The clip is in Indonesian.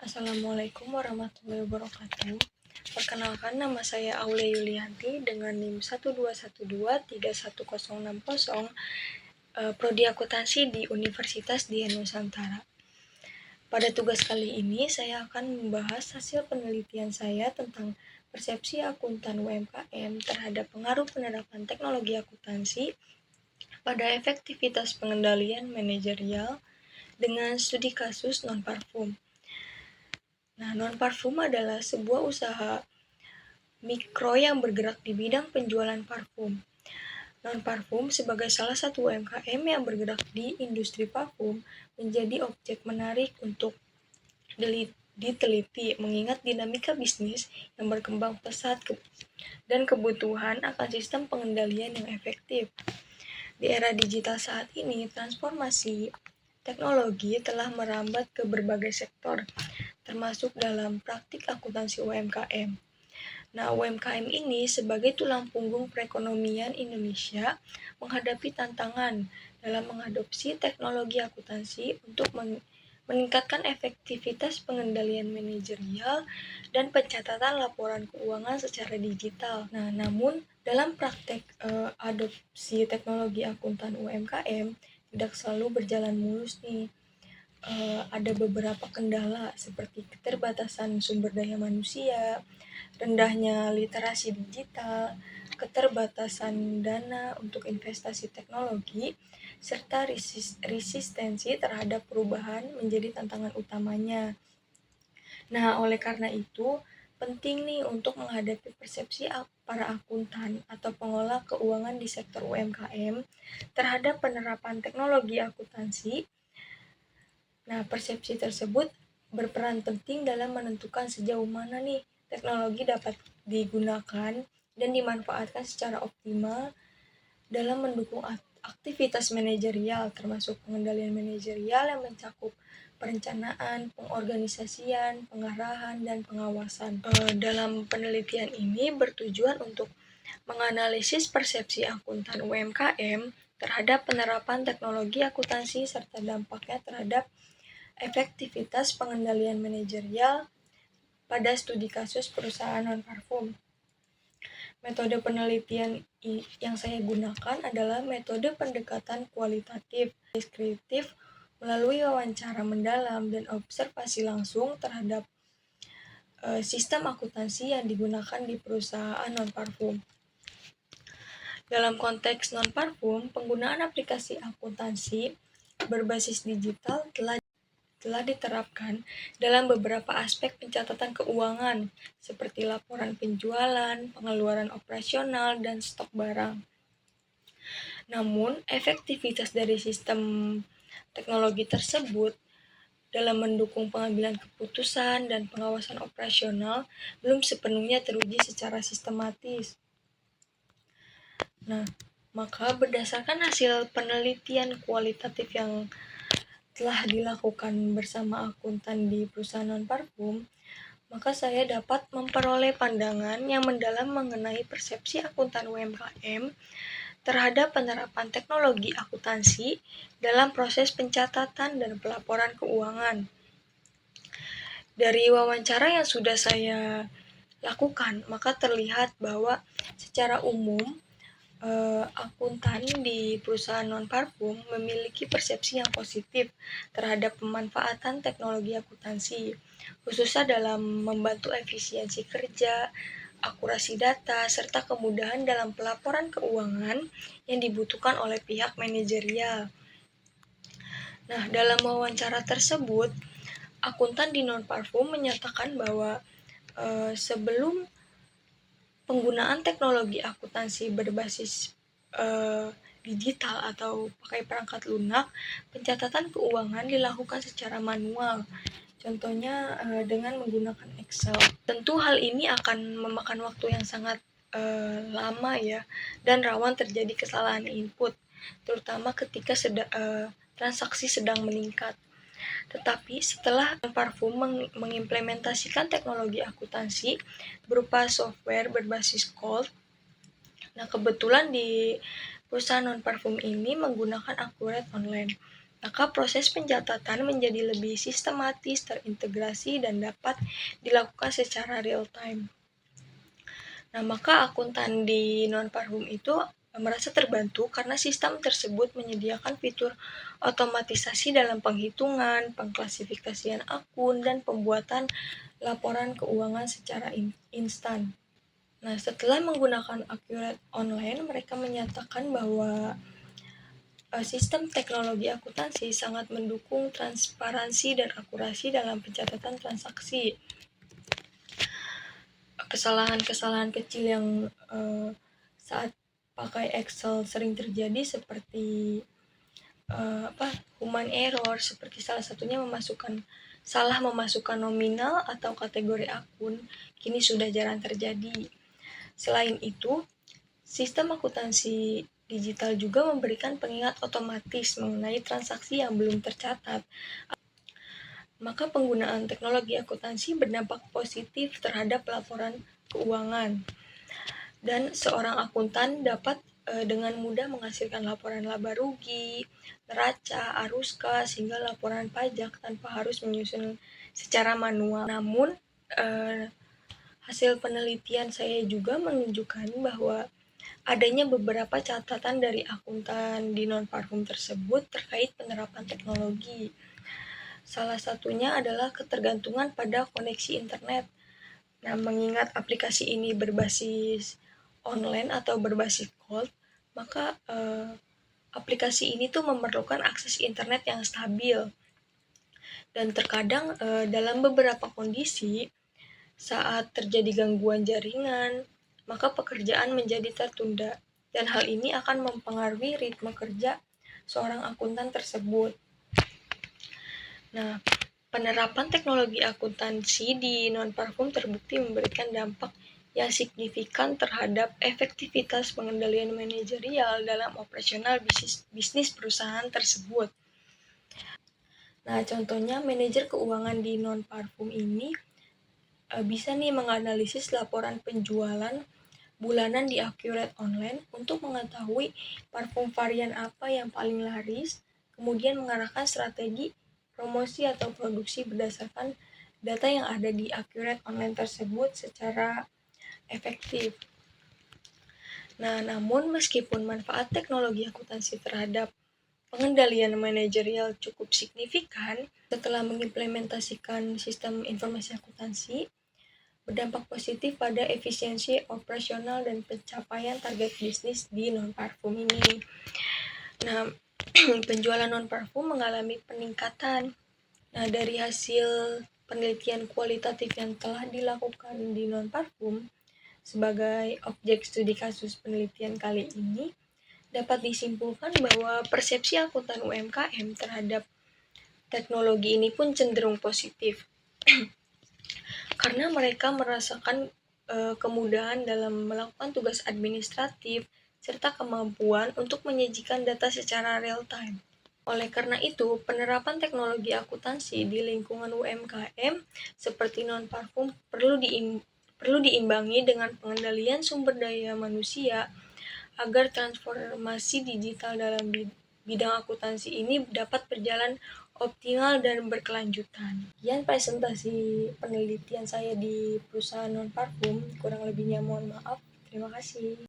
Assalamualaikum warahmatullahi wabarakatuh. Perkenalkan, nama saya Aulia Yulianti dengan NIM 121231060, Prodi Akuntansi di Universitas Dian Nusantara. Pada tugas kali ini, saya akan membahas hasil penelitian saya tentang persepsi akuntan UMKM terhadap pengaruh penerapan teknologi akuntansi pada efektivitas pengendalian manajerial dengan studi kasus non-parfum. Nah, non-parfum adalah sebuah usaha mikro yang bergerak di bidang penjualan parfum. Non-parfum sebagai salah satu UMKM yang bergerak di industri parfum menjadi objek menarik untuk diteliti mengingat dinamika bisnis yang berkembang pesat dan kebutuhan akan sistem pengendalian yang efektif. Di era digital saat ini, transformasi teknologi telah merambat ke berbagai sektor, termasuk dalam praktik akuntansi UMKM. Nah, UMKM ini sebagai tulang punggung perekonomian Indonesia menghadapi tantangan dalam mengadopsi teknologi akuntansi untuk meningkatkan efektivitas pengendalian manajerial dan pencatatan laporan keuangan secara digital. Nah, namun dalam praktek adopsi teknologi akuntan UMKM tidak selalu berjalan mulus nih. Ada beberapa kendala seperti keterbatasan sumber daya manusia, rendahnya literasi digital, keterbatasan dana untuk investasi teknologi, serta resistensi terhadap perubahan menjadi tantangan utamanya. Nah, oleh karena itu, penting nih untuk menghadapi persepsi para akuntan atau pengolah keuangan di sektor UMKM terhadap penerapan teknologi akuntansi. Nah, persepsi tersebut berperan penting dalam menentukan sejauh mana nih teknologi dapat digunakan dan dimanfaatkan secara optimal dalam mendukung aktivitas manajerial, termasuk pengendalian manajerial yang mencakup perencanaan, pengorganisasian, pengarahan, dan pengawasan. Dalam penelitian ini bertujuan untuk menganalisis persepsi akuntan UMKM terhadap penerapan teknologi akuntansi serta dampaknya terhadap efektivitas pengendalian manajerial pada studi kasus perusahaan non-parfum. Metode penelitian yang saya gunakan adalah metode pendekatan kualitatif, deskriptif, melalui wawancara mendalam dan observasi langsung terhadap sistem akuntansi yang digunakan di perusahaan non-parfum. Dalam konteks non-parfum, penggunaan aplikasi akuntansi berbasis digital telah diterapkan dalam beberapa aspek pencatatan keuangan, seperti laporan penjualan, pengeluaran operasional, dan stok barang. Namun, efektivitas dari sistem teknologi tersebut dalam mendukung pengambilan keputusan dan pengawasan operasional belum sepenuhnya teruji secara sistematis. Nah, maka berdasarkan hasil penelitian kualitatif yang telah dilakukan bersama akuntan di perusahaan non-parfum, maka saya dapat memperoleh pandangan yang mendalam mengenai persepsi akuntan UMKM terhadap penerapan teknologi akuntansi dalam proses pencatatan dan pelaporan keuangan. Dari wawancara yang sudah saya lakukan, maka terlihat bahwa secara umum akuntan di perusahaan non-parfum memiliki persepsi yang positif terhadap pemanfaatan teknologi akuntansi, khususnya dalam membantu efisiensi kerja, akurasi data, serta kemudahan dalam pelaporan keuangan yang dibutuhkan oleh pihak manajerial. Nah, dalam wawancara tersebut, akuntan di non-parfum menyatakan bahwa sebelum penggunaan teknologi akuntansi berbasis digital atau pakai perangkat lunak, pencatatan keuangan dilakukan secara manual. Contohnya dengan menggunakan Excel. Tentu hal ini akan memakan waktu yang sangat lama ya, dan rawan terjadi kesalahan input, terutama ketika transaksi sedang meningkat. Tetapi setelah parfum mengimplementasikan teknologi akuntansi berupa software berbasis Colt, nah kebetulan di perusahaan non-parfum ini menggunakan Accurate Online. maka proses pencatatan menjadi lebih sistematis, terintegrasi, dan dapat dilakukan secara real time. Nah, maka akuntan di non-parfum itu merasa terbantu karena sistem tersebut menyediakan fitur otomatisasi dalam penghitungan, pengklasifikasian akun, dan pembuatan laporan keuangan secara instan. Nah, setelah menggunakan Accurate Online, mereka menyatakan bahwa sistem teknologi akuntansi sangat mendukung transparansi dan akurasi dalam pencatatan transaksi. Kesalahan-kesalahan kecil yang saat pakai Excel sering terjadi seperti human error, seperti salah satunya salah memasukkan nominal atau kategori akun, kini sudah jarang terjadi. Selain itu, sistem akuntansi digital juga memberikan pengingat otomatis mengenai transaksi yang belum tercatat. Maka penggunaan teknologi akuntansi berdampak positif terhadap laporan keuangan. Dan seorang akuntan dapat dengan mudah menghasilkan laporan laba rugi, neraca, arus kas, hingga laporan pajak tanpa harus menyusun secara manual. Namun, hasil penelitian saya juga menunjukkan bahwa adanya beberapa catatan dari akuntan di non-parfum tersebut terkait penerapan teknologi. Salah satunya adalah ketergantungan pada koneksi internet. Nah, mengingat aplikasi ini berbasis online atau berbasis cloud, maka aplikasi ini tuh memerlukan akses internet yang stabil. Dan terkadang dalam beberapa kondisi, saat terjadi gangguan jaringan, maka pekerjaan menjadi tertunda. Dan hal ini akan mempengaruhi ritme kerja seorang akuntan tersebut. Nah, penerapan teknologi akuntansi di non-parfum terbukti memberikan dampak yang signifikan terhadap efektivitas pengendalian manajerial dalam operasional bisnis perusahaan tersebut. Nah, contohnya manajer keuangan di non-parfum ini bisa nih menganalisis laporan penjualan bulanan di Accurate Online untuk mengetahui parfum varian apa yang paling laris, kemudian mengarahkan strategi promosi atau produksi berdasarkan data yang ada di Accurate Online tersebut secara efektif. Nah, namun meskipun manfaat teknologi akuntansi terhadap pengendalian manajerial cukup signifikan, setelah mengimplementasikan sistem informasi akuntansi, berdampak positif pada efisiensi operasional dan pencapaian target bisnis di non-parfum ini. Nah, penjualan non-parfum mengalami peningkatan. Nah, dari hasil penelitian kualitatif yang telah dilakukan di non-parfum, sebagai objek studi kasus penelitian kali ini, dapat disimpulkan bahwa persepsi akuntan UMKM terhadap teknologi ini pun cenderung positif. Karena mereka merasakan kemudahan dalam melakukan tugas administratif serta kemampuan untuk menyajikan data secara real time. Oleh karena itu, penerapan teknologi akuntansi di lingkungan UMKM seperti non-parfum perlu diimbangi dengan pengendalian sumber daya manusia agar transformasi digital dalam bidang akuntansi ini dapat berjalan optimal dan berkelanjutan. Sekian presentasi penelitian saya di perusahaan non-parfum, kurang lebihnya mohon maaf. Terima kasih.